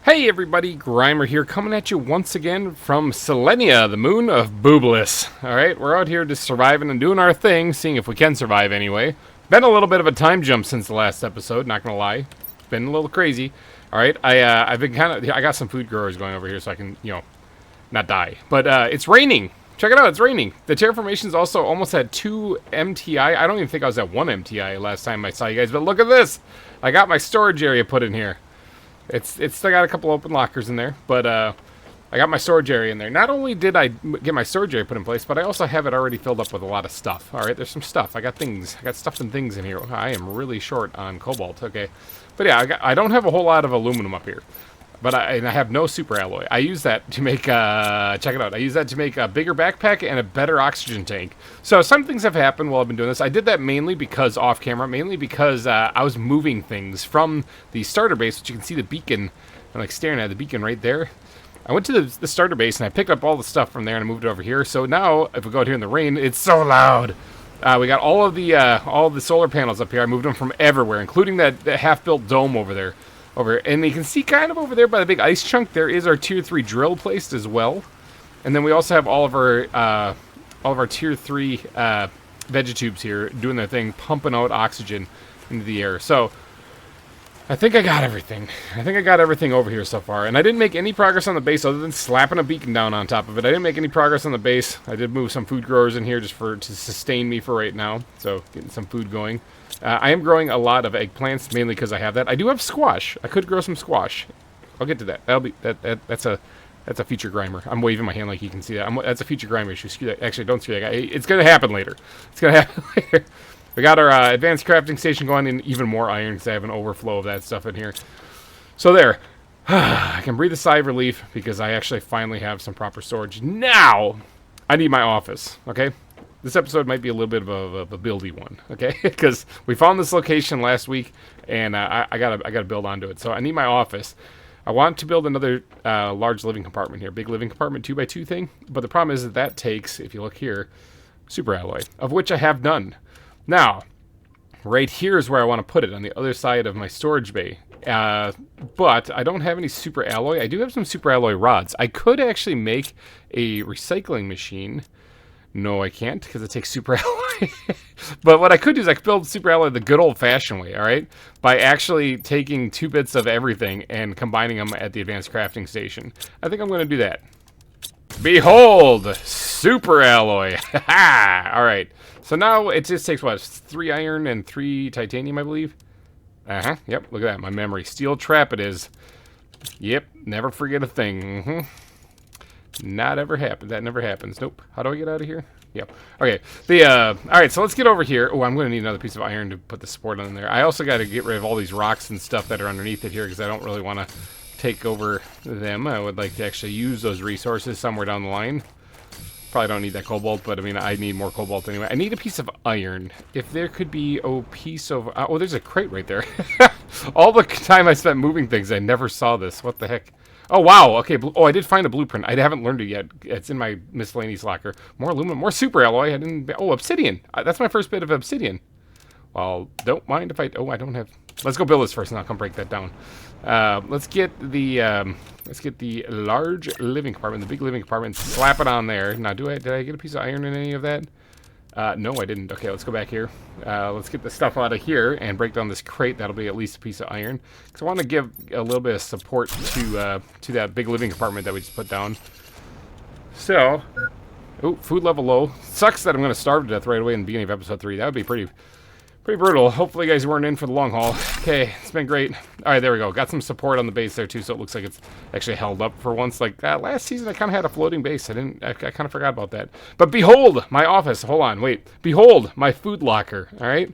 Hey everybody, GReimer here, coming at you once again from Selenea, the moon of Boobliss. Alright, we're out here just surviving and doing our thing, seeing if we can survive anyway. Been a little bit of a time jump since the last episode, not gonna lie. Been a little crazy. Alright, I've been I got some food growers going over here so I can, not die. But it's raining! Check it out, it's raining. The terraformation's also almost at 2 MTI. I don't even think I was at 1 MTI last time I saw you guys, but look at this! I got my storage area put in here. It's still got a couple open lockers in there, but I got my storage area in there. Not only did I get my storage area put in place, but I also have it already filled up with a lot of stuff. All right, there's some stuff. I got stuff and things in here. I am really short on cobalt. Okay, but yeah, I don't have a whole lot of aluminum up here, but I have no super alloy. I use that to make check it out. I use that to make a bigger backpack and a better oxygen tank. So some things have happened while I've been doing this. I did that mainly because off camera, mainly because I was moving things from the starter base, which you can see the beacon. I'm like staring at the beacon right there. I went to the starter base and I picked up all the stuff from there and I moved it over here. So now if we go out here in the rain, it's so loud. We got all of the solar panels up here. I moved them from everywhere, including that half-built dome over there. And you can see kind of over there by the big ice chunk, there is our tier 3 drill placed as well. And then we also have all of our tier 3 vegetubes here doing their thing, pumping out oxygen into the air. So I think I got everything. I think I got everything over here so far. And I didn't make any progress on the base other than slapping a beacon down on top of it. I didn't make any progress on the base. I did move some food growers in here just to sustain me for right now. So getting some food going. I am growing a lot of eggplants, mainly because I have that. I do have squash. I could grow some squash. I'll get to that. That's a future GReimer. I'm waving my hand like you can see that. That's a future GReimer issue. Screw that. Actually, don't screw that guy. It's gonna happen later. It's gonna happen later. We got our advanced crafting station going, and even more iron because I have an overflow of that stuff in here. So there. I can breathe a sigh of relief because I actually finally have some proper storage. Now, I need my office. Okay. This episode might be a little bit of a buildy one, okay? Because we found this location last week, and I gotta build onto it. So I need my office. I want to build another large living compartment here, big living compartment 2x2 thing. But the problem is that takes, if you look here, super alloy, of which I have none. Now, right here is where I want to put it, on the other side of my storage bay. But I don't have any super alloy. I do have some super alloy rods. I could actually make a recycling machine. No, I can't, because it takes super alloy. But what I could do is I could build super alloy the good old-fashioned way, all right? By actually taking 2 bits of everything and combining them at the advanced crafting station. I think I'm going to do that. Behold! Super alloy! All right. So now it just takes, what, 3 iron and 3 titanium, I believe? Uh-huh. Yep, look at that. My memory. Steel trap it is. Yep, never forget a thing. Mm-hmm. Not ever happened. That never happens. Nope. How do I get out of here? Yep. Okay. All right, so let's get over here. Oh, I'm going to need another piece of iron to put the support on there. I also got to get rid of all these rocks and stuff that are underneath it here because I don't really want to take over them. I would like to actually use those resources somewhere down the line. Probably don't need that cobalt, but I mean, I need more cobalt anyway. I need a piece of iron. If there could be a piece of... oh, there's a crate right there. All the time I spent moving things, I never saw this. What the heck? Oh, wow. Okay. Oh, I did find a blueprint. I haven't learned it yet. It's in my miscellaneous locker. More aluminum, more super alloy. I didn't... oh, obsidian. That's my first bit of obsidian. Well, don't mind if I... oh, I don't have... let's go build this first, and I'll come break that down. Let's get the large living compartment, the big living compartment, slap it on there. Now, did I get a piece of iron in any of that? No, I didn't. Okay, let's go back here. Let's get the stuff out of here and break down this crate. That'll be at least a piece of iron. Because I want to give a little bit of support to that big living compartment that we just put down. So, oh, food level low. Sucks that I'm going to starve to death right away in the beginning of episode 3. That would be pretty brutal. Hopefully you guys weren't in for the long haul. Okay, it's been great. All right, there we go. Got some support on the base there too, so it looks like it's actually held up for once. Like last season, I kind of had a floating base. I kind of forgot about that. But behold, my office. Hold on, wait. Behold, my food locker. All right,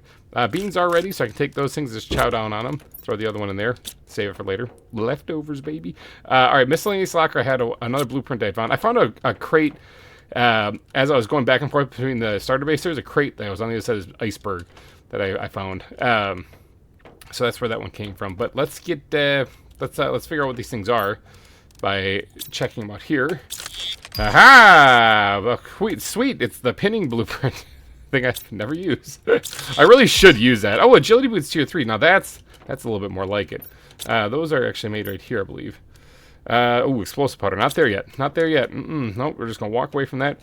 beans are ready, so I can take those things, just chow down on them. Throw the other one in there. Save it for later. Leftovers, baby. All right, miscellaneous locker. I had another blueprint I found. I found a crate. As I was going back and forth between the starter base, there's a crate that was on the other side of this iceberg that I found. So that's where that one came from. But let's get let's figure out what these things are by checking them out here. Aha! Well, sweet. It's the pinning blueprint thing I've never used. I really should use that. Oh, agility boots tier 3. Now that's a little bit more like it. Those are actually made right here, I believe. Oh, explosive powder. Not there yet. Not there yet. Nope, we're just going to walk away from that.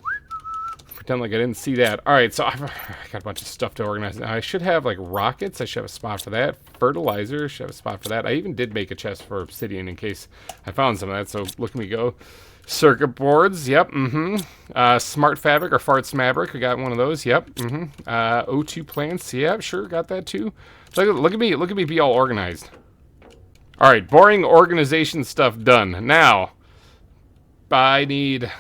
Pretend like I didn't see that. Alright, so I've got a bunch of stuff to organize now. I should have, like, rockets. I should have a spot for that. Fertilizer. Should have a spot for that. I even did make a chest for obsidian in case I found some of that, so look at me go. Circuit boards. Yep, smart fabric or farts fabric. We got one of those. Yep, O2 plants. Yeah, sure, got that too. Look at me. Look at me be all organized. Alright, boring organization stuff done. Now, I need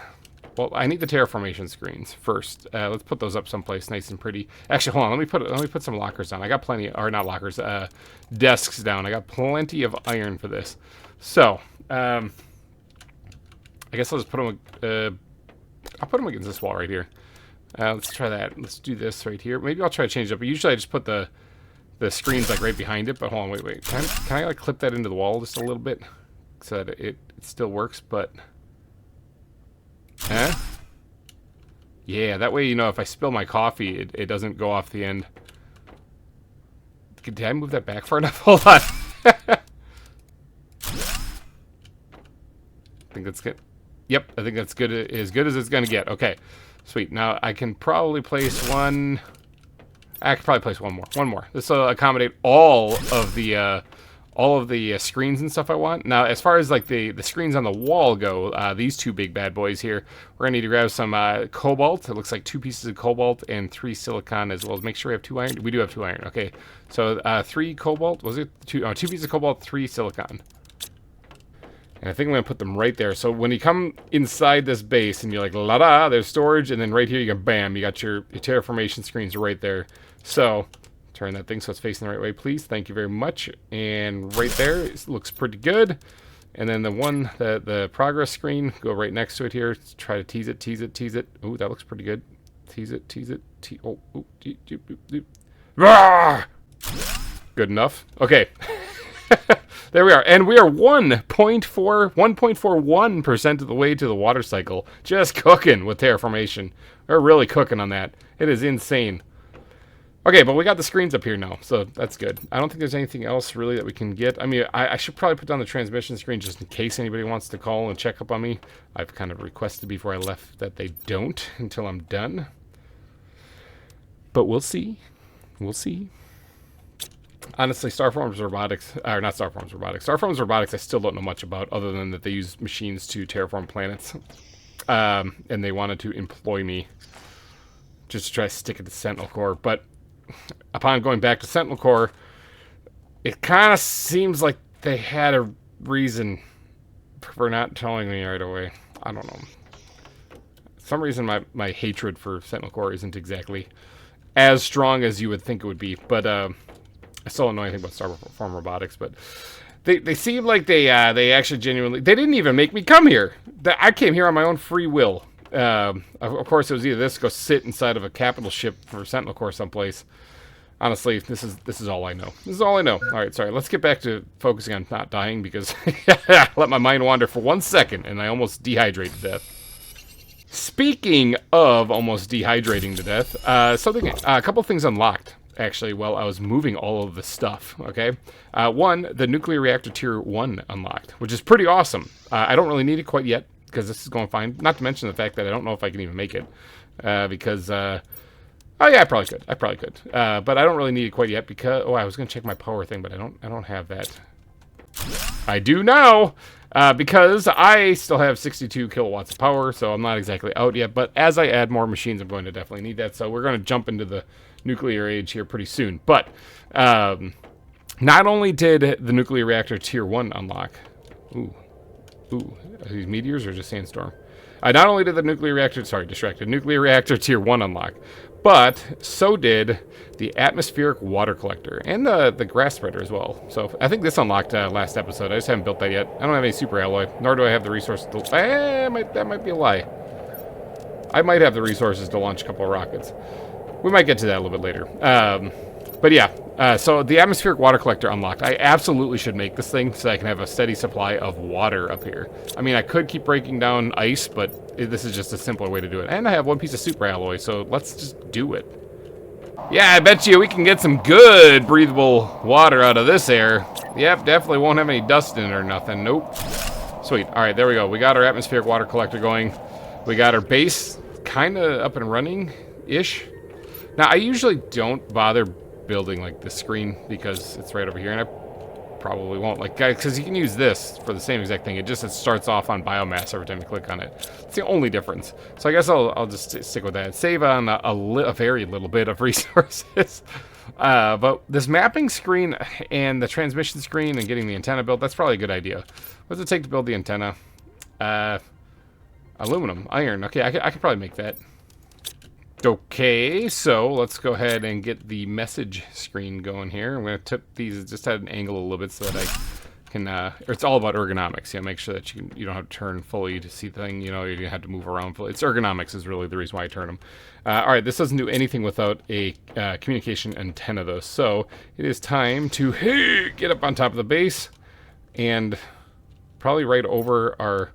the terraformation screens first. Let's put those up someplace nice and pretty. Actually, hold on. Let me put some lockers down. I got plenty, or not lockers, desks down. I got plenty of iron for this. So, I guess I'll just put them. I'll put them against this wall right here. Let's try that. Let's do this right here. Maybe I'll try to change it up. But usually I just put the screens like right behind it. But hold on, wait. Can I like clip that into the wall just a little bit so that it still works? But yeah, that way, you know, if I spill my coffee, it doesn't go off the end. Did I move that back far enough? Hold on. I think that's good. Yep, I think that's good as it's going to get. Okay, sweet. Now, I can probably place one. I could probably place one more. One more. This will accommodate all of the screens and stuff I want. Now, as far as like the screens on the wall go, these two big bad boys here, we're gonna need to grab some cobalt. It looks like 2 pieces of cobalt and 3 silicon, as well as make sure we have 2 iron. We do have 2 iron. Okay, so 3 cobalt. Was it 2? Oh, 2 pieces of cobalt, 3 silicon. And I think I'm gonna put them right there. So when you come inside this base and you're like, la da, there's storage, and then right here you go, bam, you got your terraformation screens right there. So turn that thing so it's facing the right way, please. Thank you very much. And right there, it looks pretty good. And then the progress screen, go right next to it here. Let's try to tease it. Ooh, that looks pretty good. Tease it. Oh, ooh, good enough. Okay. There we are. And we are 1.41% of the way to the water cycle. Just cooking with terraformation. We're really cooking on that. It is insane. Okay, but we got the screens up here now, so that's good. I don't think there's anything else really that we can get. I mean, I should probably put down the transmission screen just in case anybody wants to call and check up on me. I've kind of requested before I left that they don't until I'm done. But we'll see. We'll see. Honestly, Starforms Robotics, or not Starforms Robotics. Starforms Robotics I still don't know much about, other than that they use machines to terraform planets. And they wanted to employ me just to try to stick it to Sentinel Core. But upon going back to Sentinel Core, it kind of seems like they had a reason for not telling me right away. I don't know. For some reason my hatred for Sentinel Core isn't exactly as strong as you would think it would be. But I still don't know anything about Starform Robotics. But they seem like they actually genuinely... They didn't even make me come here. I came here on my own free will. Of course, it was either this, go sit inside of a capital ship for Sentinel Core someplace. Honestly, this is all I know. This is all I know. All right, sorry. Let's get back to focusing on not dying, because I let my mind wander for 1 second, and I almost dehydrated to death. Speaking of almost dehydrating to death, a couple things unlocked, actually, while I was moving all of the stuff, okay? One, the nuclear reactor tier 1 unlocked, which is pretty awesome. I don't really need it quite yet, because this is going fine. Not to mention the fact that I don't know if I can even make it, because... oh yeah, I probably could. But I don't really need it quite yet because... Oh, I was going to check my power thing, but I don't have that. I do now! Because I still have 62 kilowatts of power, so I'm not exactly out yet. But as I add more machines, I'm going to definitely need that. So we're going to jump into the nuclear age here pretty soon. But not only did the nuclear reactor tier 1 unlock... Ooh, are these meteors or just sandstorm? Not only did the nuclear reactor... Sorry, distracted. Nuclear reactor tier 1 unlock... But so did the atmospheric water collector and the grass spreader as well. So I think this unlocked last episode. I just haven't built that yet. I don't have any super alloy, nor do I have the resources to... that might be a lie. I might have the resources to launch a couple of rockets. We might get to that a little bit later. But yeah, so the atmospheric water collector unlocked. I absolutely should make this thing so I can have a steady supply of water up here. I mean, I could keep breaking down ice, but this is just a simpler way to do it. And I have 1 piece of super alloy, so let's just do it. Yeah, I bet you we can get some good breathable water out of this air. Yep, definitely won't have any dust in it or nothing. Nope. Sweet. All right, there we go. We got our atmospheric water collector going. We got our base kind of up and running-ish. Now, I usually don't bother building, like, the screen because it's right over here, and I probably won't. Like, because you can use this for the same exact thing. It starts off on biomass every time you click on it. It's the only difference. So I guess I'll just stick with that. Save on a very little bit of resources. But this mapping screen and the transmission screen and getting the antenna built, that's probably a good idea. What does it take to build the antenna? Aluminum, iron. Okay, I could probably make that. Okay, so let's go ahead and get the message screen going here. I'm going to tip these just at an angle a little bit so that I can, it's all about ergonomics. Make sure that you don't have to turn fully to see the thing, you're going to have to move around fully. It's ergonomics is really the reason why I turn them. All right, this doesn't do anything without a communication antenna though. So it is time to get up on top of the base and probably right over our,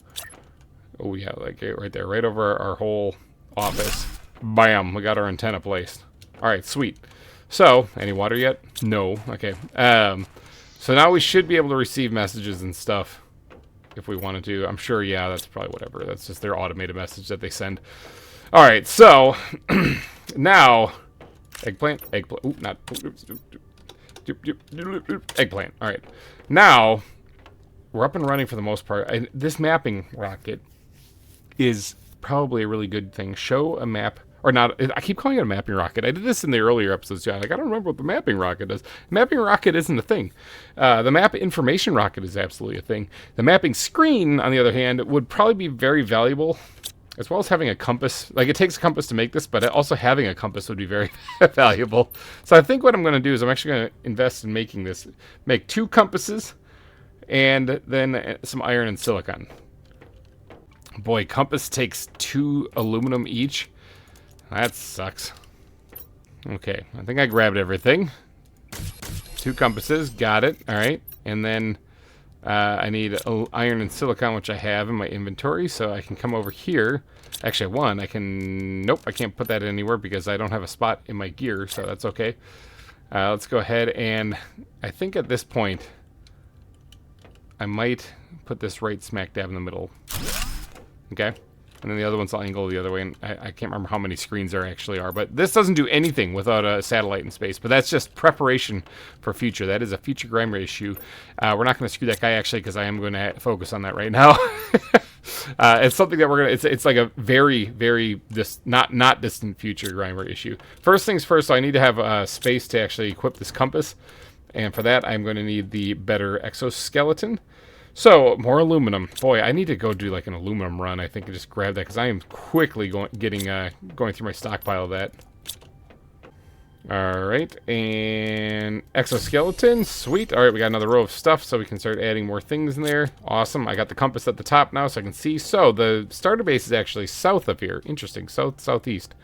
oh yeah, like right there, right over our whole office. Bam, we got our antenna placed. All right, sweet. So, any water yet? No. Okay. So now we should be able to receive messages and stuff if we wanted to. I'm sure, yeah, that's probably whatever. That's just their automated message that they send. All right, so now eggplant. Ooh, not eggplant. All right. Now we're up and running for the most part. This mapping rocket is probably a really good thing. Show a map, or not, I keep calling it a mapping rocket. I did this in the earlier episodes, yeah. Like, I don't remember what the mapping rocket does. Mapping rocket isn't a thing. The map information rocket is absolutely a thing. The mapping screen, on the other hand, would probably be very valuable, as well as having a compass. Like, it takes a compass to make this, but also having a compass would be very valuable. So I think what I'm going to do is I'm actually going to invest in making this, make 2 compasses, and then some iron and silicon. Boy, compass takes 2 aluminum each. That sucks. Okay, I think I grabbed everything. 2 compasses, got it. All right, and then I need iron and silicon, which I have in my inventory, so I can come over here. Actually, 1, I can, nope, I can't put that anywhere because I don't have a spot in my gear, so that's okay. Let's go ahead and I think at this point, I might put this right smack dab in the middle. Okay, and then the other one's I'll angle the other way, and I can't remember how many screens there actually are, but this doesn't do anything without a satellite in space, but that's just preparation for future. That is a future GReimer issue. We're not going to screw that guy, actually, because I am going to focus on that right now. It's something that we're going to, it's like a very, very, not distant future GReimer issue. First things first, so I need to have space to actually equip this compass, and for that, I'm going to need the better exoskeleton. So, more aluminum. Boy, I need to go do like an aluminum run, I think, and just grab that, because I am quickly going through my stockpile of that. Alright, and exoskeleton, sweet. Alright, we got another row of stuff, so we can start adding more things in there. Awesome, I got the compass at the top now, so I can see. So, the starter base is actually south of here. Interesting, southeast.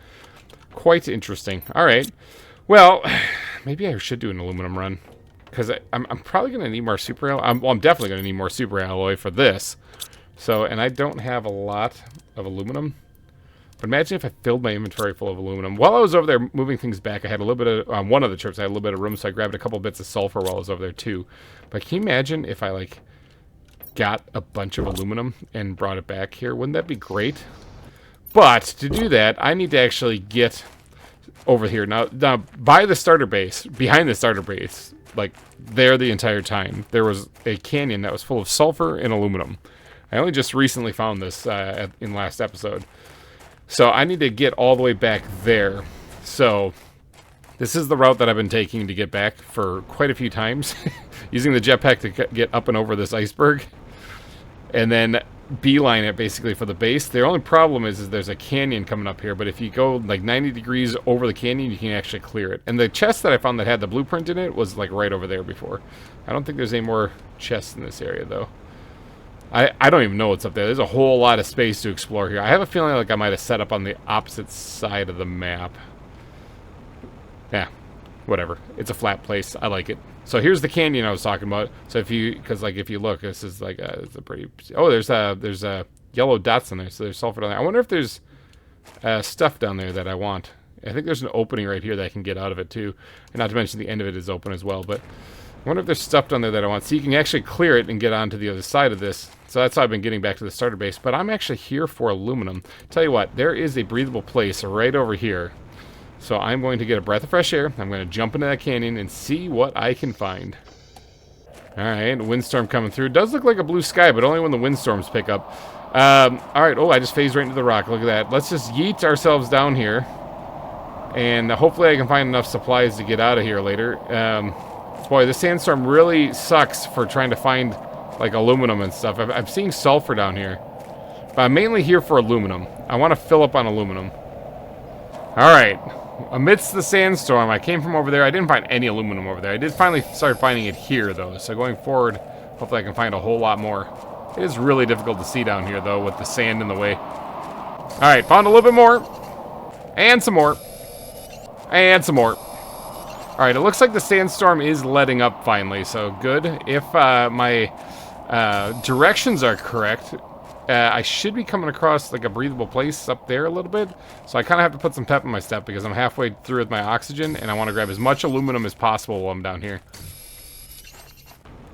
Quite interesting. Alright, well, maybe I should do an aluminum run. Because I'm probably going to need more super alloy. Well, I'm definitely going to need more super alloy for this. So, and I don't have a lot of aluminum. But imagine if I filled my inventory full of aluminum. While I was over there moving things back, I had a little bit of, on one of the trips, I had a little bit of room, so I grabbed a couple bits of sulfur while I was over there too. But can you imagine if I, like, got a bunch of aluminum and brought it back here? Wouldn't that be great? But to do that, I need to actually get over here. Now by the starter base, behind the starter base, like there the entire time, there was a canyon that was full of sulfur and aluminum. I only just recently found this in last episode. So I need to get all the way back there. So this is the route that I've been taking to get back for quite a few times. Using the jetpack to get up and over this iceberg. And then beeline it basically for the base. The only problem is there's a canyon coming up here, but if you go like 90 degrees over the canyon, you can actually clear it. And the chest that I found that had the blueprint in it was like right over there before. I don't think there's any more chests in this area though. I don't even know what's up there. There's a whole lot of space to explore here. I have a feeling like I might have set up on the opposite side of the map. Yeah, whatever. It's a flat place. I like it. So here's the canyon I was talking about. So if you, because like if you look, this is like it's a pretty. Oh, there's yellow dots in there. So there's sulfur down there. I wonder if there's stuff down there that I want. I think there's an opening right here that I can get out of it too. And not to mention the end of it is open as well. But I wonder if there's stuff down there that I want. So you can actually clear it and get onto the other side of this. So that's how I've been getting back to the starter base. But I'm actually here for aluminum. Tell you what, there is a breathable place right over here. So I'm going to get a breath of fresh air. I'm going to jump into that canyon and see what I can find. Alright, windstorm coming through. It does look like a blue sky, but only when the windstorms pick up. Alright, oh, I just phased right into the rock. Look at that. Let's just yeet ourselves down here. And hopefully I can find enough supplies to get out of here later. Boy, this sandstorm really sucks for trying to find, like, aluminum and stuff. I'm seeing sulfur down here. But I'm mainly here for aluminum. I want to fill up on aluminum. Alright. Amidst the sandstorm, I came from over there. I didn't find any aluminum over there. I did finally start finding it here, though. So going forward, hopefully I can find a whole lot more. It is really difficult to see down here, though, with the sand in the way. Alright, found a little bit more. And some more. And some more. Alright, it looks like the sandstorm is letting up finally, so good. If my directions are correct, I should be coming across like a breathable place up there a little bit. So I kind of have to put some pep in my step because I'm halfway through with my oxygen, and I want to grab as much aluminum as possible while I'm down here.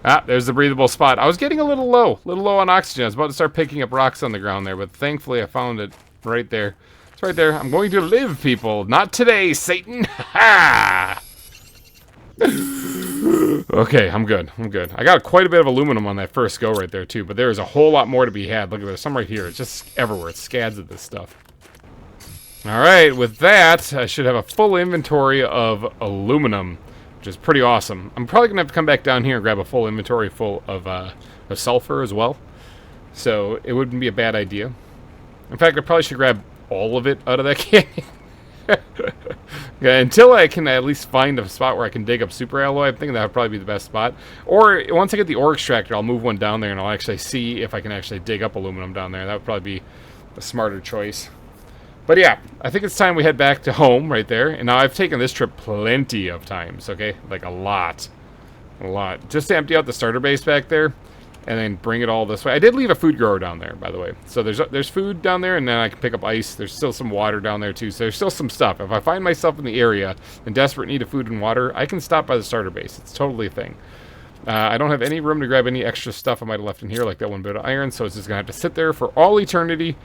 Ah, there's the breathable spot. I was getting a little low on oxygen. I was about to start picking up rocks on the ground there, but thankfully I found it right there. It's right there. I'm going to live, people. Not today, Satan. Ha! Okay, I'm good. I'm good. I got quite a bit of aluminum on that first go right there, too. But there is a whole lot more to be had. Look at this. Some right here. It's just everywhere. It's scads of this stuff. Alright, with that, I should have a full inventory of aluminum, which is pretty awesome. I'm probably going to have to come back down here and grab a full inventory full of sulfur as well. So, it wouldn't be a bad idea. In fact, I probably should grab all of it out of that canyon. Yeah, until I can at least find a spot where I can dig up super alloy, I'm thinking that would probably be the best spot. Or once I get the ore extractor, I'll move one down there and I'll actually see if I can actually dig up aluminum down there. That would probably be a smarter choice. But yeah, I think it's time we head back to home right there. And now I've taken this trip plenty of times, okay? Like a lot. A lot. Just to empty out the starter base back there. And then bring it all this way. I did leave a food grower down there, by the way. So there's food down there, and then I can pick up ice. There's still some water down there, too. So there's still some stuff. If I find myself in the area in desperate need of food and water, I can stop by the starter base. It's totally a thing. I don't have any room to grab any extra stuff I might have left in here, like that one bit of iron. So it's just going to have to sit there for all eternity.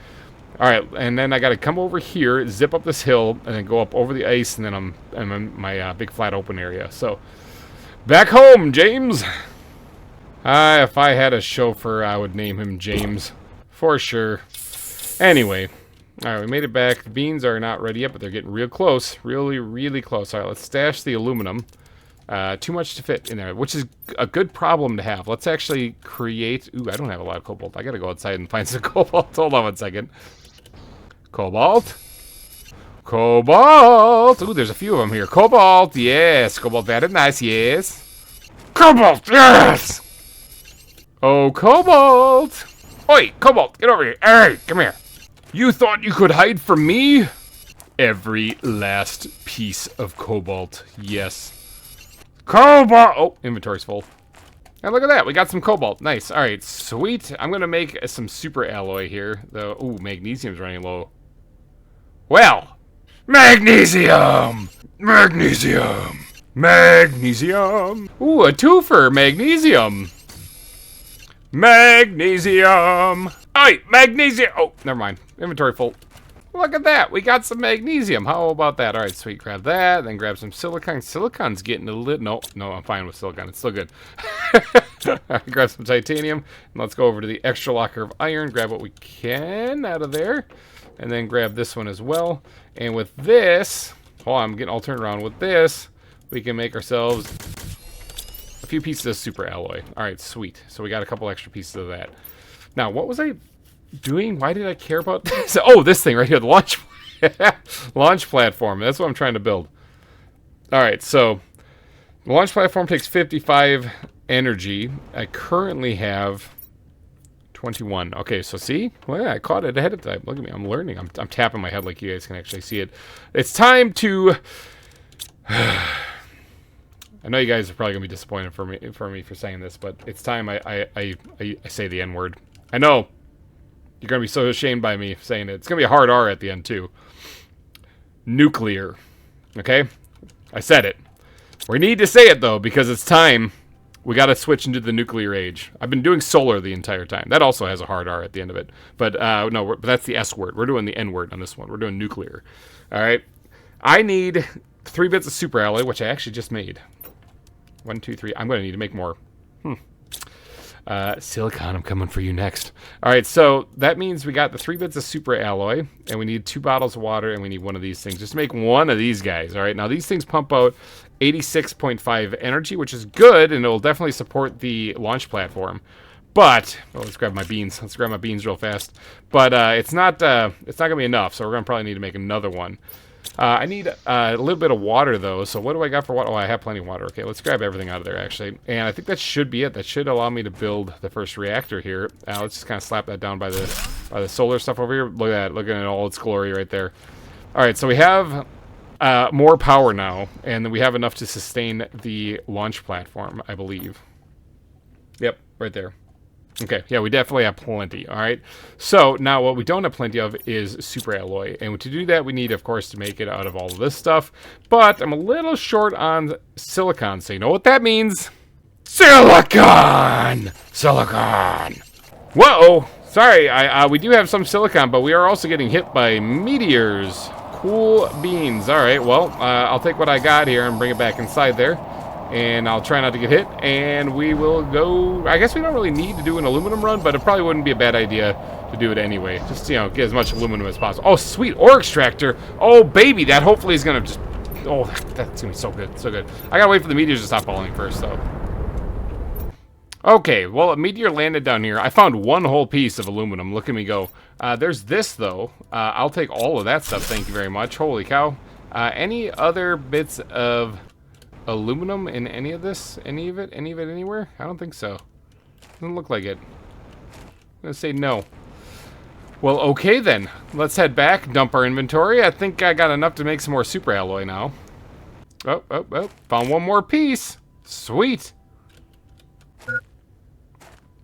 All right, and then I got to come over here, zip up this hill, and then go up over the ice, and then I'm in my big flat open area. So back home, James. If I had a chauffeur, I would name him James. For sure. Anyway. Alright, we made it back. The beans are not ready yet, but they're getting real close. Really, really close. Alright, let's stash the aluminum. Too much to fit in there, which is a good problem to have. Let's actually create... Ooh, I don't have a lot of cobalt. I gotta go outside and find some cobalt. Hold on one second. Cobalt. Cobalt! Ooh, there's a few of them here. Cobalt, yes. Cobalt, very nice, yes. Cobalt, yes! Oh, Cobalt! Oi, Cobalt, get over here. Hey, come here. You thought you could hide from me? Every last piece of Cobalt, yes. Cobalt! Oh, inventory's full. And look at that, we got some Cobalt. Nice, alright, sweet. I'm gonna make some super alloy here. Ooh, magnesium's running low. Well, magnesium! Magnesium! Magnesium! Ooh, a twofer, magnesium! Magnesium! Oi, magnesium! Oh, never mind. Inventory full. Look at that. We got some magnesium. How about that? All right, sweet. Grab that. Then grab some silicon. Silicon's getting a little... No, I'm fine with silicon. It's still good. All right, grab some titanium. And let's go over to the extra locker of iron. Grab what we can out of there. And then grab this one as well. And with this... Hold on, I'm getting all turned around. With this, we can make ourselves... a few pieces of super alloy. Alright, sweet. So we got a couple extra pieces of that. Now, what was I doing? Why did I care about this? Oh, this thing right here, the launch launch platform. That's what I'm trying to build. Alright, so the launch platform takes 55 energy. I currently have 21. Okay, so see? Well, yeah, I caught it ahead of time. Look at me, I'm learning. I'm tapping my head like you guys can actually see it. It's time to... I know you guys are probably gonna be disappointed for me for saying this, but it's time I say the N-word. I know you're gonna be so ashamed by me saying it. It's gonna be a hard R at the end too. Nuclear. Okay, I said it. We need to say it though because it's time We got to switch into the nuclear age. I've been doing solar the entire time. That also has a hard R at the end of it. But no, but that's the S word. We're doing the N word on this one. We're doing nuclear. All right. I need 3 bits of super alloy, which I actually just made. 1, 2, 3. I'm going to need to make more. Silicon, I'm coming for you next. All right, so that means we got the 3 bits of super alloy, and we need 2 bottles of water, and we need one of these things. Just make one of these guys, all right? Now, these things pump out 86.5 energy, which is good, and it will definitely support the launch platform. But, oh, let's grab my beans. Let's grab my beans real fast. But it's not going to be enough, so we're going to probably need to make another one. I need a little bit of water, though. So what do I got for water? Oh, I have plenty of water. Okay, let's grab everything out of there, actually. And I think that should be it. That should allow me to build the first reactor here. Let's just kind of slap that down by the solar stuff over here. Look at that. Look at all its glory right there. All right, so we have more power now, and we have enough to sustain the launch platform, I believe. Yep, right there. Okay, yeah, we definitely have plenty, all right? So, now what we don't have plenty of is super alloy. And to do that, we need, of course, to make it out of all of this stuff. But I'm a little short on silicon, so you know what that means? Silicon! Silicon! Whoa! Sorry, we do have some silicon, but we are also getting hit by meteors. Cool beans. All right, well, I'll take what I got here and bring it back inside there. And I'll try not to get hit, and we will go. I guess we don't really need to do an aluminum run, but it probably wouldn't be a bad idea to do it anyway. Just, you know, get as much aluminum as possible. Oh, sweet, ore extractor. Oh, baby, that hopefully is going to just... Oh, that's going to be so good, so good. I got to wait for the meteors to stop falling first, though. Okay, well, a meteor landed down here. I found one whole piece of aluminum. Look at me go. There's this, though. I'll take all of that stuff, thank you very much. Holy cow. Any other bits of... aluminum in any of this? Any of it anywhere? I don't think so. Doesn't look like it. I'm gonna say no. Well, okay then. Let's head back, dump our inventory. I think I got enough to make some more super alloy now. Oh. Found one more piece. Sweet.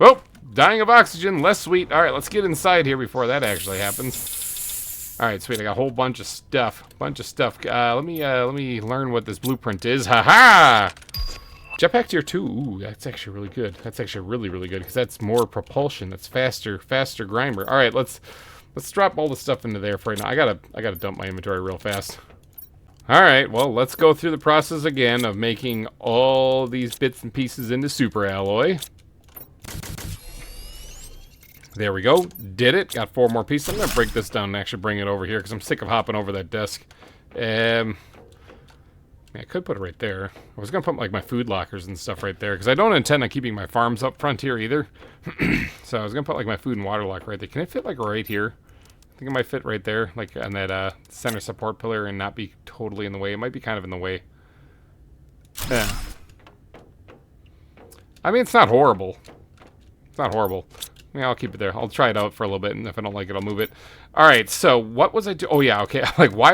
Oh, dying of oxygen, less sweet. All right, let's get inside here before that actually happens. All right, sweet. I got a whole bunch of stuff. Let me learn what this blueprint is. Ha! Jetpack tier 2. Ooh, that's actually really good. That's actually really good because that's more propulsion. That's faster GReimer. All right, let's drop all the stuff into there for right now. I gotta dump my inventory real fast. All right, well, let's go through the process again of making all these bits and pieces into super alloy. There we go. Did it. Got 4 more pieces. I'm going to break this down and actually bring it over here because I'm sick of hopping over that desk. I could put it right there. I was going to put like my food lockers and stuff right there because I don't intend on keeping my farms up front here either. So I was going to put like my food and water lock right there. Can it fit like right here? I think it might fit right there, like on that center support pillar and not be totally in the way. It might be kind of in the way. Yeah. I mean, it's not horrible. It's not horrible. Yeah, I'll keep it there. I'll try it out for a little bit, and if I don't like it, I'll move it. All right, so what was I doing? Oh, yeah, okay. Like, why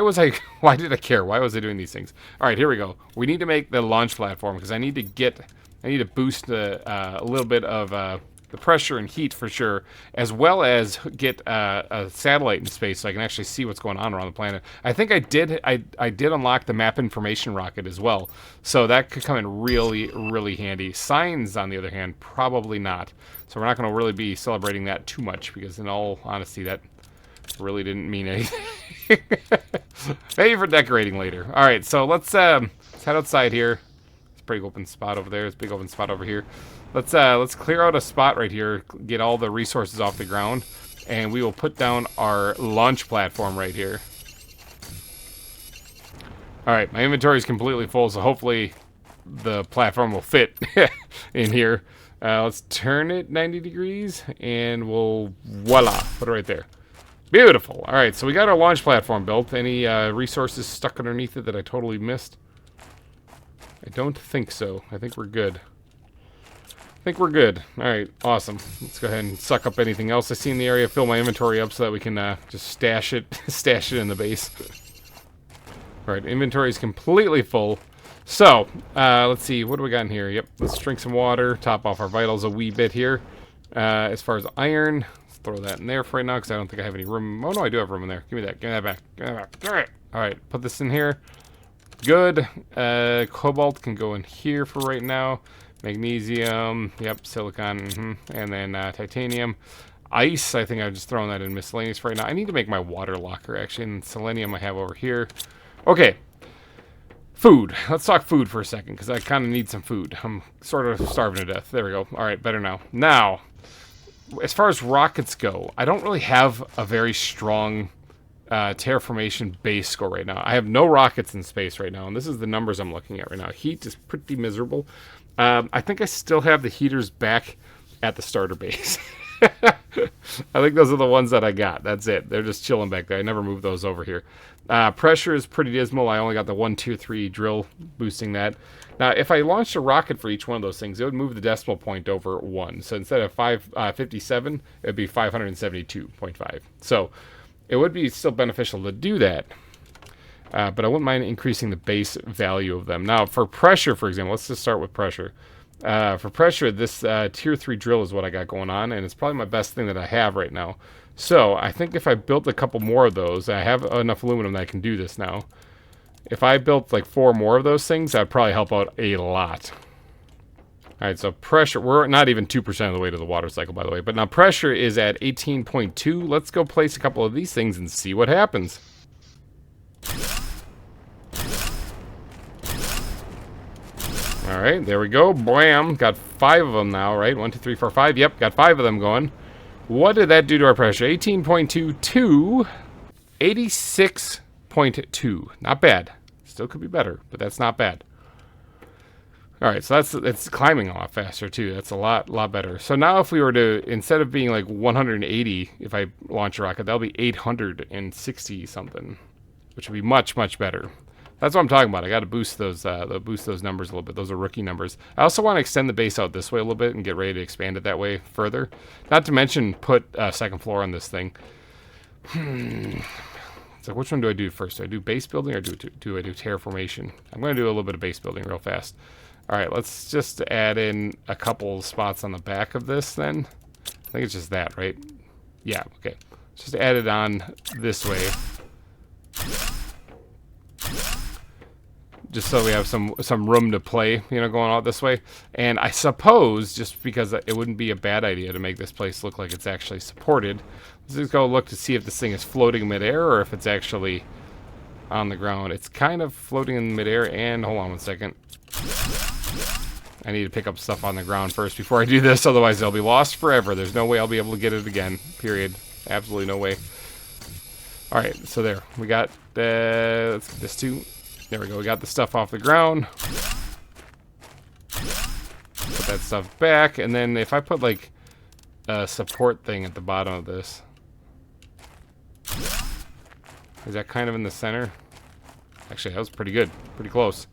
did I care? Why was I doing these things? All right, here we go. We need to make the launch platform, because I need to boost a little bit of the pressure and heat for sure, as well as get a satellite in space so I can actually see what's going on around the planet. I think I did unlock the map information rocket as well, so that could come in really handy. Signs, on the other hand, probably not. So we're not going to really be celebrating that too much because, in all honesty, that really didn't mean anything. Maybe for decorating later. All right, so let's head outside here. It's a pretty open spot over there. It's a big open spot over here. Let's clear out a spot right here, get all the resources off the ground, and we will put down our launch platform right here. All right, my inventory is completely full, so hopefully the platform will fit in here. Let's turn it 90 degrees, and we'll, voila, put it right there. Beautiful. All right, so we got our launch platform built. Any resources stuck underneath it that I totally missed? I don't think so. I think we're good. All right, awesome. Let's go ahead and suck up anything else I see in the area, fill my inventory up so that we can just stash it in the base. All right, inventory is completely full. So, let's see, what do we got in here? Yep, let's drink some water, top off our vitals a wee bit here. As far as iron, let's throw that in there for right now because I don't think I have any room. Oh, no, I do have room in there. Give me that back. All right, put this in here. Good. Cobalt can go in here for right now. Magnesium, yep, silicon, and then titanium. Ice, I think I've just thrown that in miscellaneous for right now. I need to make my water locker, actually, and selenium I have over here. Okay. Food. Let's talk food for a second, because I kind of need some food. I'm sort of starving to death. There we go. All right, better now. Now, as far as rockets go, I don't really have a very strong terraformation base score right now. I have no rockets in space right now, and this is the numbers I'm looking at right now. Heat is pretty miserable. I think I still have the heaters back at the starter base. I think those are the ones that I got. That's it. They're just chilling back there. I never moved those over here. Pressure is pretty dismal. I only got the 1 tier 3 drill boosting that. Now, if I launched a rocket for each one of those things, it would move the decimal point over 1. So instead of 557, it would be 572.5. So it would be still beneficial to do that. But I wouldn't mind increasing the base value of them. Now, for pressure, for example, let's just start with pressure. For pressure, this tier 3 drill is what I got going on, and it's probably my best thing that I have right now. So I think if I built a couple more of those, I have enough aluminum that I can do this now. If I built like 4 more of those things, that'd probably help out a lot. Alright, so pressure, we're not even 2% of the way to the water cycle, by the way. But now pressure is at 18.2. Let's go place a couple of these things and see what happens. Alright, there we go. Blam. Got 5 of them now, right? 1, 2, 3, 4, 5. Yep, got 5 of them going. What did that do to our pressure? 18.2 to 86.2. Not bad. Still could be better, but that's not bad. Alright, so it's climbing a lot faster too. That's a lot better. So now if we were to, instead of being like 180, if I launch a rocket, that'll be 860 something, which would be much better. That's what I'm talking about. I got to boost those numbers a little bit. Those are rookie numbers. I also want to extend the base out this way a little bit and get ready to expand it that way further. Not to mention put a second floor on this thing. So which one do I do first? Do I do base building or do I do terraformation? I'm going to do a little bit of base building real fast. All right, let's just add in a couple spots on the back of this then. I think it's just that, right? Yeah, okay. Just add it on this way. Just so we have some room to play, you know, going out this way. And I suppose, just because it wouldn't be a bad idea to make this place look like it's actually supported, let's just go look to see if this thing is floating in midair or if it's actually on the ground. It's kind of floating in midair, and hold on one second. I need to pick up stuff on the ground first before I do this, otherwise they'll be lost forever. There's no way I'll be able to get it again, period. Absolutely no way. Alright, so there. We got, let's get this too. There we go, we got the stuff off the ground. Put that stuff back, and then if I put like a support thing at the bottom of this. Is that kind of in the center? Actually, that was pretty good, pretty close.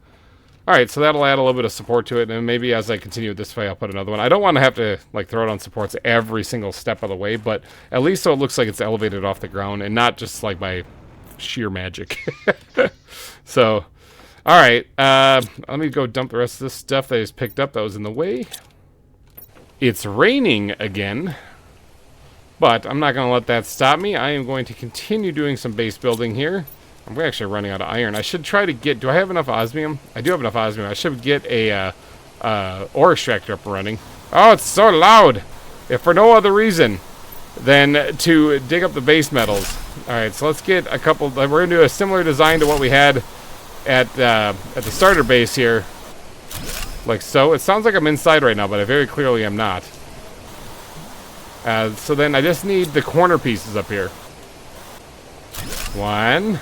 Alright, so that'll add a little bit of support to it, and maybe as I continue it this way, I'll put another one. I don't want to have to like throw it on supports every single step of the way, but at least so it looks like it's elevated off the ground, and not just like by sheer magic. So, alright, let me go dump the rest of this stuff that I just picked up that was in the way. It's raining again, but I'm not going to let that stop me. I am going to continue doing some base building here. I'm actually running out of iron. I should try to get... Do I have enough osmium? I do have enough osmium. I should get a ore extractor up and running. Oh, it's so loud! If for no other reason than to dig up the base metals. Alright, so let's get a couple... We're going to do a similar design to what we had at the starter base here. Like so. It sounds like I'm inside right now, but I very clearly am not. So then I just need the corner pieces up here. 1,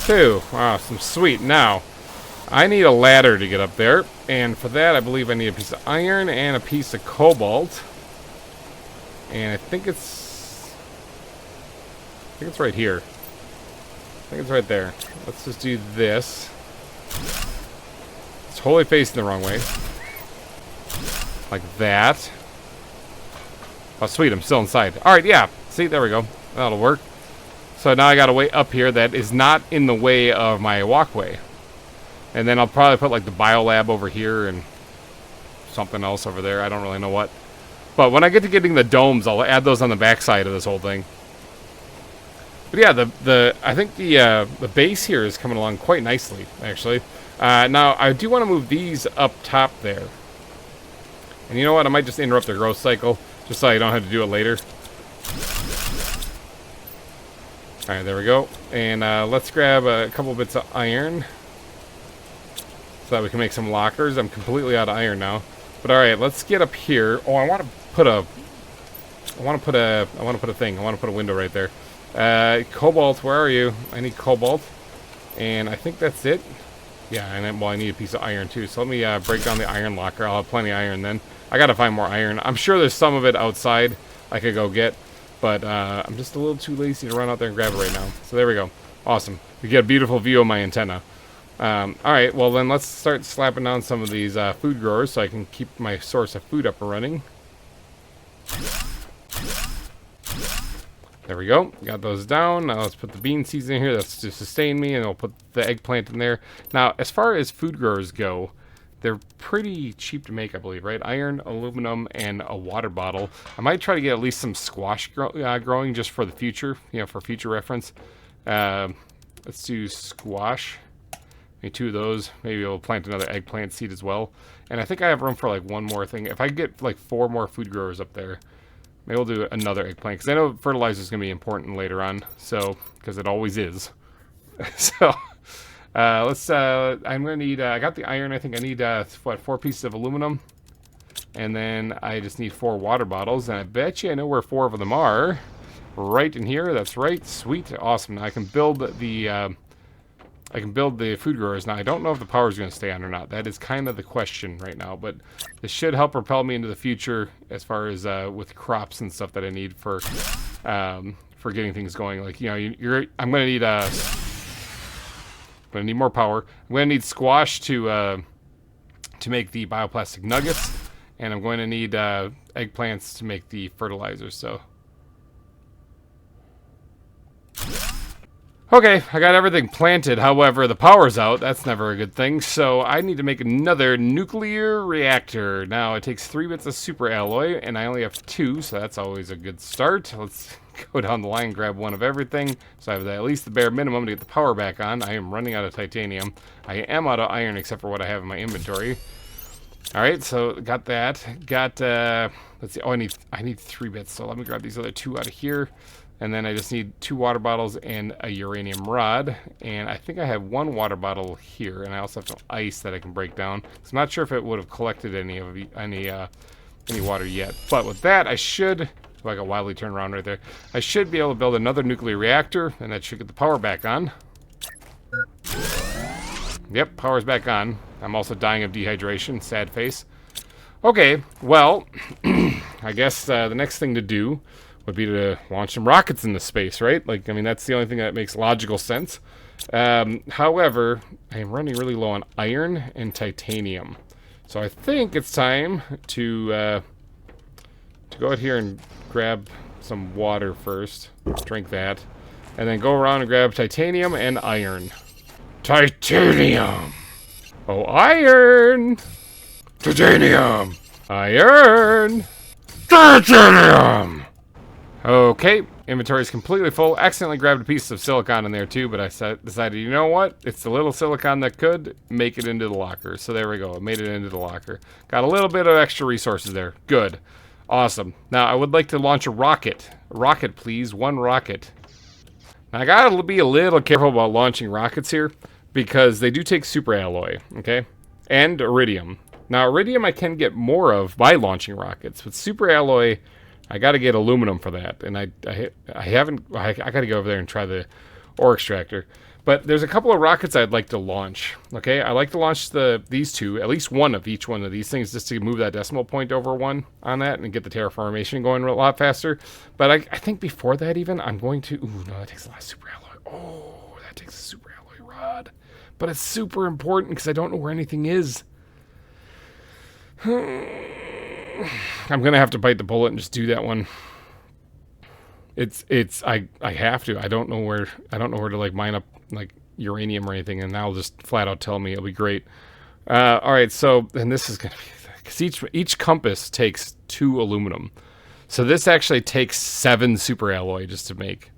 2. Wow, some sweet. Now, I need a ladder to get up there, and for that I believe I need a piece of iron and a piece of cobalt. And I think it's right here. I think it's right there. Let's just do this. It's totally facing the wrong way. Like that. Oh, sweet, I'm still inside. Alright, yeah. See, there we go. That'll work. So now I got a way up here that is not in the way of my walkway. And then I'll probably put like the biolab over here and something else over there. I don't really know what. But when I get to getting the domes, I'll add those on the backside of this whole thing. But yeah, I think the base here is coming along quite nicely, actually. Now, I do want to move these up top there. And you know what? I might just interrupt the growth cycle, just so I don't have to do it later. Alright, there we go. And let's grab a couple bits of iron, so that we can make some lockers. I'm completely out of iron now. But alright, let's get up here. Oh, I want to put a window right there. Cobalt, where are you? I need cobalt. And I think that's it. Yeah, and then, well, I need a piece of iron too. So let me break down the iron locker. I'll have plenty of iron then. I gotta find more iron. I'm sure there's some of it outside I could go get, but I'm just a little too lazy to run out there and grab it right now. So there we go. Awesome. We get a beautiful view of my antenna. Alright, well then let's start slapping down some of these food growers so I can keep my source of food up and running. There we go. Got those down. Now let's put the bean seeds in here. That's to sustain me, and I'll put the eggplant in there. Now, as far as food growers go, they're pretty cheap to make, I believe, right? Iron, aluminum, and a water bottle. I might try to get at least some squash growing just for the future, for future reference. Let's do squash. Maybe 2 of those. Maybe we'll plant another eggplant seed as well. And I think I have room for like one more thing. If I get like 4 more food growers up there, maybe we'll do another eggplant, because I know fertilizer is going to be important later on, so, because it always is. So, I'm going to need, I got the iron. I think I need, 4 pieces of aluminum, and then I just need 4 water bottles, and I bet you I know where 4 of them are. Right in here. That's right. Sweet. Awesome. Now I can build the food growers. Now, I don't know if the power is going to stay on or not. That is kind of the question right now, but this should help propel me into the future as far as with crops and stuff that I need for getting things going. Like, I'm going to need more power. I'm going to need squash to make the bioplastic nuggets, and I'm going to need eggplants to make the fertilizer. So. Okay, I got everything planted. However, the power's out. That's never a good thing. So I need to make another nuclear reactor. Now, it takes 3 bits of super alloy, and I only have 2, so that's always a good start. Let's go down the line and grab 1 of everything. So I have at least the bare minimum to get the power back on. I am running out of titanium. I am out of iron except for what I have in my inventory. Alright, so got that. Got, let's see. Oh, I need 3 bits, so let me grab these other 2 out of here. And then I just need 2 water bottles and a uranium rod. And I think I have 1 water bottle here. And I also have some ice that I can break down. So I'm not sure if it would have collected any water yet. But with that, I should, if I got wildly turned around right there, I should be able to build another nuclear reactor. And that should get the power back on. Yep, power's back on. I'm also dying of dehydration. Sad face. Okay, well, I guess the next thing to do would be to launch some rockets into space, right? Like, I mean, that's the only thing that makes logical sense. However, I am running really low on iron and titanium. So I think it's time to go out here and grab some water first. Drink that. And then go around and grab titanium and iron. Titanium! Oh, iron! Titanium! Iron! Titanium! Okay, inventory is completely full. Accidentally grabbed a piece of silicon in there too, but I decided, you know what? It's the little silicon that could make it into the locker. So there we go. I made it into the locker. Got a little bit of extra resources there. Good. Awesome. Now, I would like to launch a rocket. A rocket, please. 1 rocket. Now, I gotta be a little careful about launching rockets here, because they do take super alloy, okay? And iridium. Now, iridium I can get more of by launching rockets, but super alloy, I got to get aluminum for that, and I got to go over there and try the ore extractor. But there's a couple of rockets I'd like to launch. Okay, I like to launch these 2, at least 1 of each one of these things, just to move that decimal point over 1 on that and get the terraformation going a lot faster. But I think before that even, I'm going to. Ooh, no, that takes a lot of super alloy. Oh, that takes a super alloy rod. But it's super important because I don't know where anything is. I'm gonna have to bite the bullet and just do that one. I have to. I don't know where to like mine up like uranium or anything, and that'll just flat out tell me. It'll be great. All right, so and this is gonna be because each compass takes 2 aluminum, so this actually takes 7 super alloy just to make.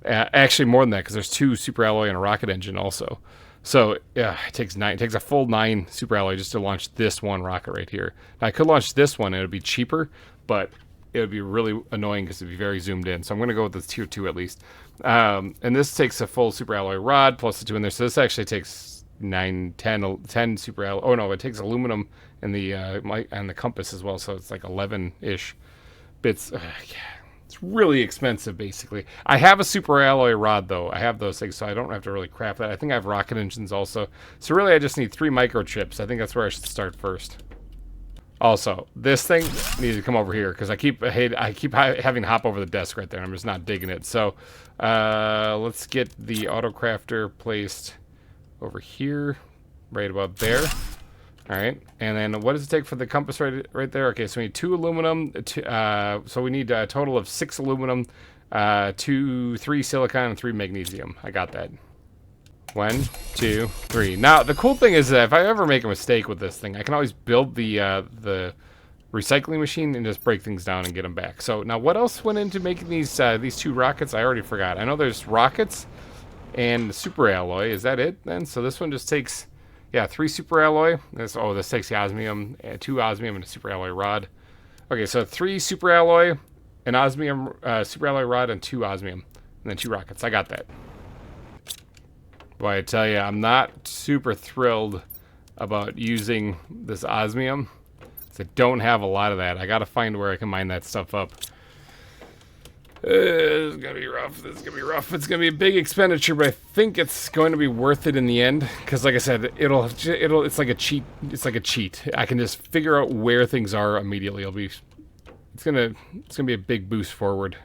Actually more than that because there's 2 super alloy and a rocket engine also. So yeah, it takes 9. It takes a full 9 super alloy just to launch this one rocket right here. Now I could launch this one and it would be cheaper, but it would be really annoying because it'd be very zoomed in. So I'm going to go with the tier 2 at least. And this takes a full super alloy rod plus the 2 in there. So this actually takes 9, 10 super alloy. Oh no, it takes aluminum and the compass as well. So it's like 11-ish bits. Yeah. It's really expensive, basically. I have a super alloy rod, though. I have those things, so I don't have to really craft that. I think I have rocket engines also. So really, I just need 3 microchips. I think that's where I should start first. Also, this thing needs to come over here, because I keep having to hop over the desk right there, and I'm just not digging it. So, let's get the autocrafter placed over here, right about there. All right, and then what does it take for the compass right there? Okay, so we need 2 aluminum. So we need a total of 6 aluminum, 3 silicon, and 3 magnesium. I got that. 1, 2, 3. Now the cool thing is that if I ever make a mistake with this thing, I can always build the recycling machine and just break things down and get them back. So now what else went into making these 2 rockets? I already forgot. I know there's rockets and super alloy. Is that it then? So this one just takes. Yeah, 3 super alloy. This takes the osmium, 2 osmium, and a super alloy rod. Okay, so 3 super alloy, an osmium super alloy rod, and 2 osmium, and then 2 rockets. I got that. Boy, I tell you, I'm not super thrilled about using this osmium, because I don't have a lot of that. I got to find where I can mine that stuff up. This is gonna be rough. This is gonna be rough. It's gonna be a big expenditure, but I think it's going to be worth it in the end. Because, like I said, it's like a cheat. It's like a cheat. I can just figure out where things are immediately. It's gonna be a big boost forward.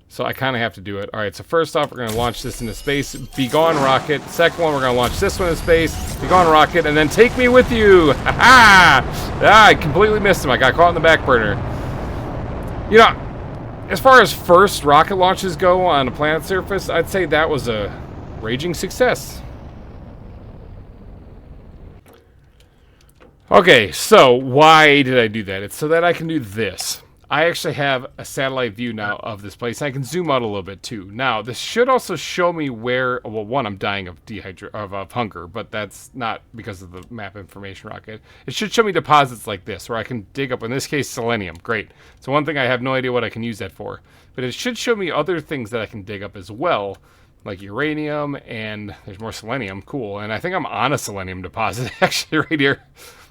So I kind of have to do it. All right. So first off, we're gonna launch this into space. Be gone, rocket. Second one, we're gonna launch this one into space. Be gone, rocket, and then take me with you. Ha ha! Ah, I completely missed him. I got caught in the back burner. You know. As far as first rocket launches go on a planet surface, I'd say that was a raging success. Okay, so why did I do that? It's so that I can do this. I actually have a satellite view now of this place. I can zoom out a little bit too. Now, this should also show me where, well, one, I'm dying of hunger, but that's not because of the map information rocket. It should show me deposits like this, where I can dig up, in this case, selenium. Great. So one thing, I have no idea what I can use that for. But it should show me other things that I can dig up as well, like uranium, and there's more selenium. Cool. And I think I'm on a selenium deposit, actually, right here.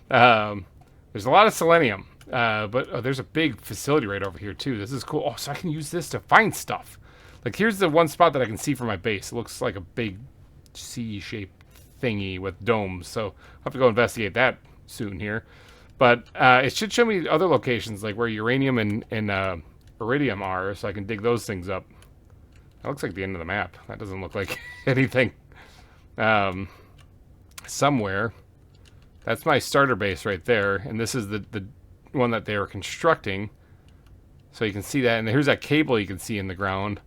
There's a lot of selenium. But there's a big facility right over here too. This is cool. Oh, so I can use this to find stuff. Like here's the one spot that I can see from my base. It looks like a big C-shaped thingy with domes. So I'll have to go investigate that soon here. But it should show me other locations like where uranium and iridium are, so I can dig those things up. That looks like the end of the map. That doesn't look like anything. Somewhere. That's my starter base right there, and this is the one that they were constructing, so you can see that. And here's that cable you can see in the ground.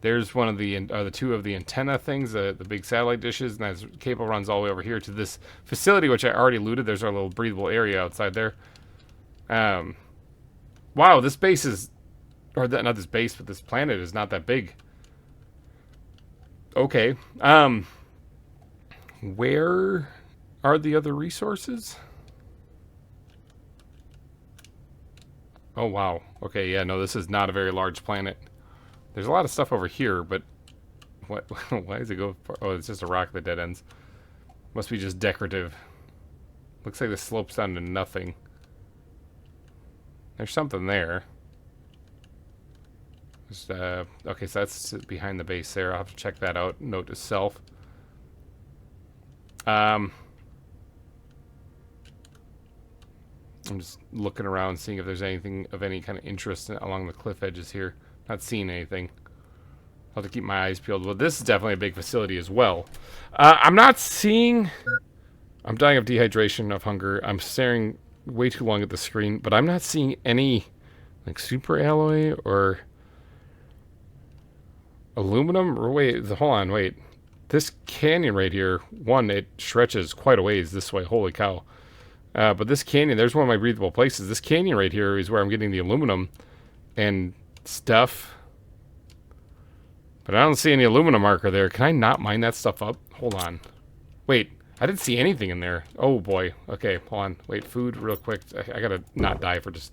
There's one of the 2 of the antenna things, the big satellite dishes, and that cable runs all the way over here to this facility, which I already looted. There's our little breathable area outside there. Wow, this base is, or not this base, but this planet is not that big. Okay, where are the other resources? Oh, wow. Okay, yeah, no, this is not a very large planet. There's a lot of stuff over here, but what? Why does it go far? Oh, it's just a rock that dead ends. Must be just decorative. Looks like this slopes down to nothing. There's something there. Just, okay, so that's behind the base there. I'll have to check that out. Note to self. I'm just looking around, seeing if there's anything of any kind of interest along the cliff edges here. Not seeing anything. I'll have to keep my eyes peeled. Well, this is definitely a big facility as well. I'm not seeing... I'm dying of dehydration, of hunger. I'm staring way too long at the screen, but I'm not seeing any like super alloy or aluminum. Or wait, hold on, wait. This canyon right here, one, it stretches quite a ways this way. Holy cow. But this canyon, there's one of my breathable places. This canyon right here is where I'm getting the aluminum and stuff. But I don't see any aluminum marker there. Can I not mine that stuff up? Hold on. Wait, I didn't see anything in there. Oh boy. Okay, hold on. Wait, food real quick. I gotta not die for just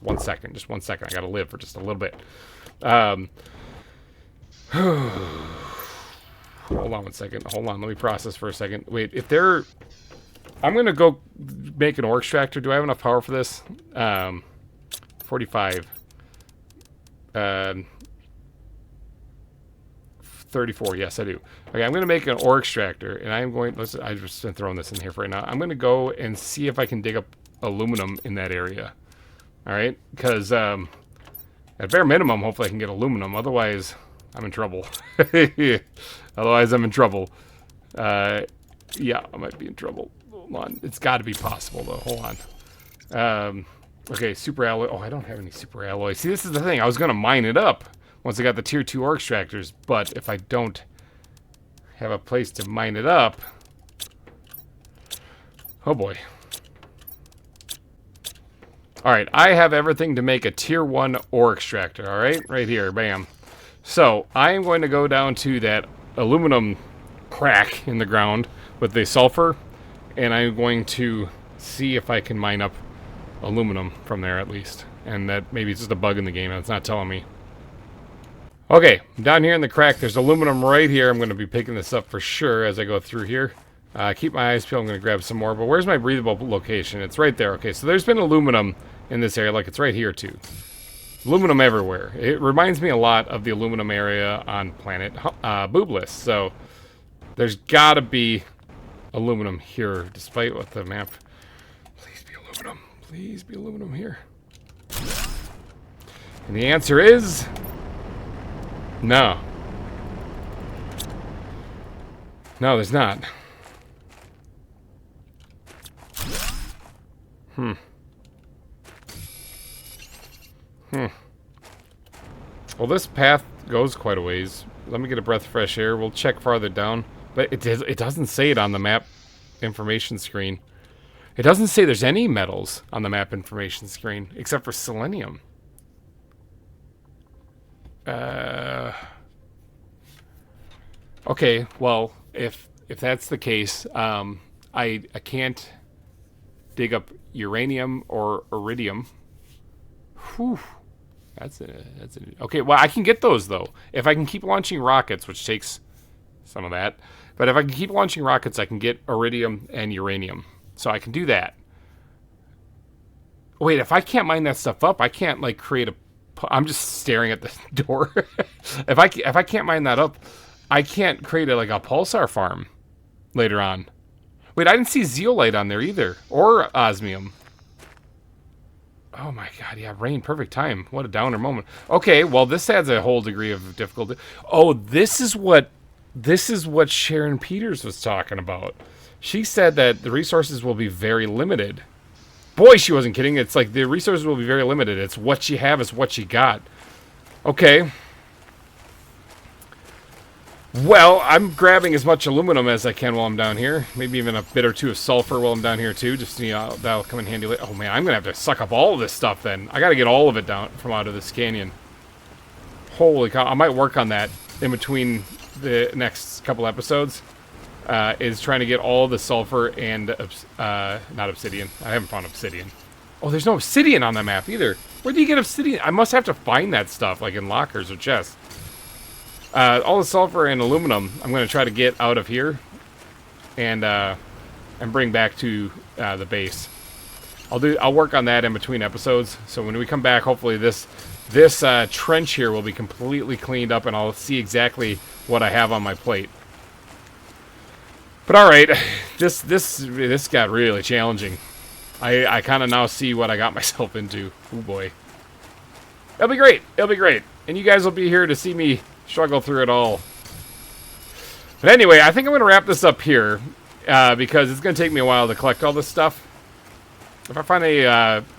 1 second. Just 1 second. I gotta live for just a little bit. Hold on 1 second. Hold on. Let me process for a second. Wait, if they're... I'm gonna go make an ore extractor. Do I have enough power for this? 45. 34. Yes, I do. Okay, I'm gonna make an ore extractor, and I'm going... I've just been throwing this in here for right now. I'm gonna go and see if I can dig up aluminum in that area. All right, because at bare minimum, hopefully I can get aluminum. Otherwise, I'm in trouble. Otherwise, I'm in trouble. Yeah, I might be in trouble. Hold on. It's got to be possible, though. Hold on. Okay, super alloy. Oh, I don't have any super alloy. See, this is the thing. I was going to mine it up once I got the tier 2 ore extractors, but if I don't have a place to mine it up... Oh, boy. Alright, I have everything to make a tier 1 ore extractor, alright? Right here, bam. So, I am going to go down to that aluminum crack in the ground with the sulfur, and I'm going to see if I can mine up aluminum from there at least. And that maybe it's just a bug in the game, and it's not telling me. Okay, down here in the crack, there's aluminum right here. I'm going to be picking this up for sure as I go through here. Keep my eyes peeled. I'm going to grab some more. But where's my breathable location? It's right there. Okay, so there's been aluminum in this area. Like, it's right here, too. Aluminum everywhere. It reminds me a lot of the aluminum area on planet Boobless. So, there's got to be aluminum here, despite what the map... Please be aluminum. Please be aluminum here. And the answer is... No. No, there's not. Well, this path goes quite a ways. Let me get a breath of fresh air. We'll check farther down. But it doesn't say it on the map information screen. It doesn't say there's any metals on the map information screen, except for selenium. Okay, well, if that's the case, I can't dig up uranium or iridium. Whew. Okay, well, I can get those, though. If I can keep launching rockets, which takes some of that. But if I can keep launching rockets, I can get iridium and uranium. So I can do that. Wait, if I can't mine that stuff up, I can't, like, create a... I'm just staring at the door. If I can't mine that up, I can't create like a pulsar farm later on. Wait, I didn't see zeolite on there either, or osmium. Oh my god, yeah, rain, perfect time. What a downer moment. Okay, well, this adds a whole degree of difficulty. Oh, this is what Sharon Peters was talking about. She said that the resources will be very limited. Boy, she wasn't kidding. It's like the resources will be very limited. It's what you have is what you got. Okay. Well, I'm grabbing as much aluminum as I can while I'm down here. Maybe even a bit or two of sulfur while I'm down here, too. Just, you know, that'll come in handy later. Oh, man, I'm going to have to suck up all of this stuff, then. I got to get all of it down from out of this canyon. Holy cow. I might work on that in between the next couple episodes. Is trying to get all the sulfur and, not obsidian. I haven't found obsidian. Oh, there's no obsidian on the map, either. Where do you get obsidian? I must have to find that stuff, like in lockers or chests. All the sulfur and aluminum I'm going to try to get out of here and bring back to the base. I'll work on that in between episodes. So when we come back, hopefully this trench here will be completely cleaned up and I'll see exactly what I have on my plate. But all right, this got really challenging. I kind of now see what I got myself into. Oh boy. It'll be great. It'll be great. And you guys will be here to see me struggle through it all. But anyway, I think I'm going to wrap this up here because it's going to take me a while to collect all this stuff. If I find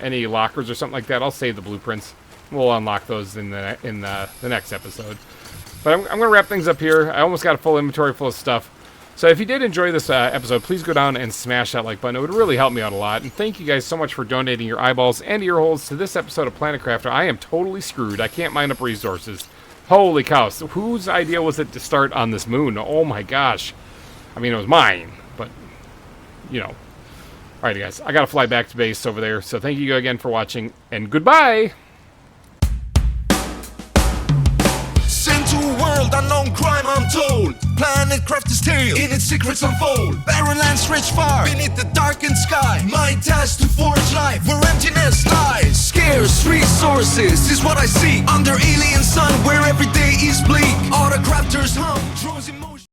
any lockers or something like that, I'll save the blueprints. We'll unlock those in the next episode. But I'm going to wrap things up here. I almost got a full inventory full of stuff. So if you did enjoy this episode, please go down and smash that like button. It would really help me out a lot. And thank you guys so much for donating your eyeballs and ear holes to this episode of Planet Crafter. I am totally screwed. I can't mine up resources. Holy cow. So whose idea was it to start on this moon? Oh my gosh. I mean, it was mine. you know. Alright, guys, I gotta fly back to base over there, so thank you again for watching, and goodbye! Sent to a world unknown, crime untold. Planet craft his tale, in its secrets unfold. Barren lands stretch far, beneath the darkened sky. My task to forge life, where emptiness lies. Scarce resources is what I see. Under alien sun, where every day is bleak. Autocrafters hum, drones in